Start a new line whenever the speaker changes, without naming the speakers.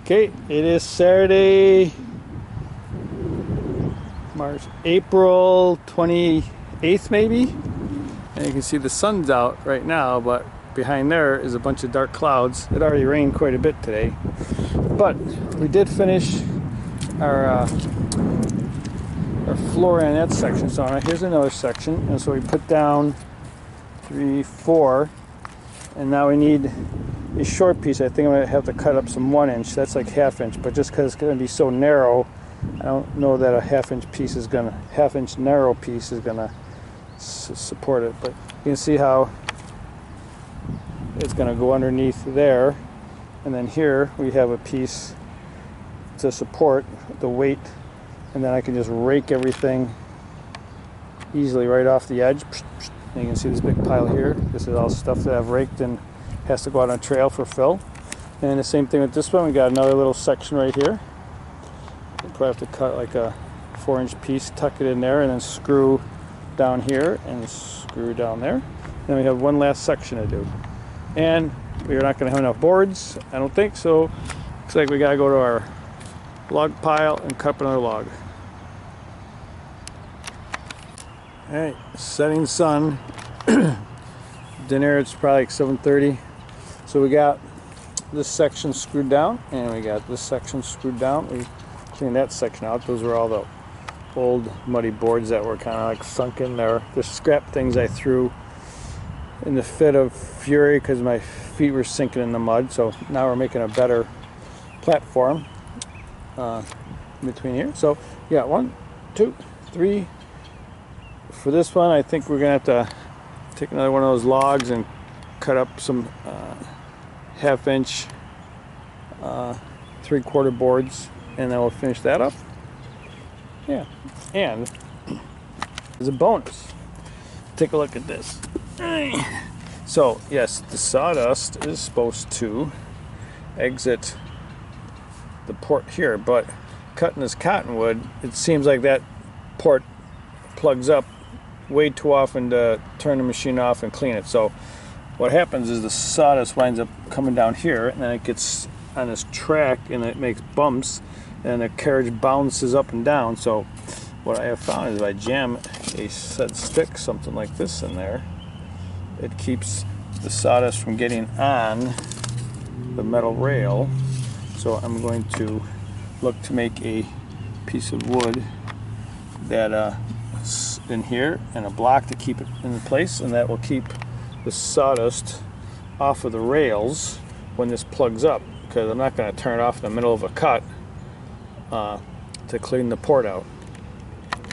Okay, it is Saturday, April 28th maybe, and you can see the sun's out right now, but behind there is a bunch of dark clouds. It already rained quite a bit today, but we did finish our floor in that section. So now here's another section, and so we put down 3, 4, and now we need a short piece. I think I'm going to have to cut up some 1 inch. That's like ½ inch, but just because it's going to be so narrow, I don't know that a ½ inch piece is going to, ½ inch narrow piece is going to support it. But you can see how it's going to go underneath there, and then here we have a piece to support the weight, and then I can just rake everything easily right off the edge. And you can see this big pile here. This is all stuff that I've raked and has to go out on a trail for fill. And the same thing with this one. We got another little section right here. We'll probably have to cut like a 4-inch piece, tuck it in there, and then screw down here and screw down there. Then we have one last section to do. And we're not going to have enough boards, I don't think, so looks like we got to go to our log pile and cut up another log. Alright, setting sun. Dinner, it's probably like 7:30. So we got this section screwed down, and we got this section screwed down. We cleaned that section out. Those were all the old muddy boards that were kind of like sunk in there. The scrap things I threw in the fit of fury because my feet were sinking in the mud. So now we're making a better platform between here. So yeah, 1, 2, 3. For this one, I think we're gonna have to take another one of those logs and cut up some ½ inch 3/4 boards, and then we'll finish that up. Yeah, and as a bonus, take a look at this. So yes, the sawdust is supposed to exit the port here, but cutting this cottonwood, it seems like that port plugs up way too often to turn the machine off and clean it. So what happens is the sawdust winds up coming down here, and then it gets on this track and it makes bumps, and the carriage bounces up and down. So what I have found is if I jam a set stick, something like this, in there, it keeps the sawdust from getting on the metal rail. So I'm going to look to make a piece of wood that in here, and a block to keep it in place, and that will keep the sawdust off of the rails when this plugs up, because I'm not going to turn it off in the middle of a cut to clean the port out.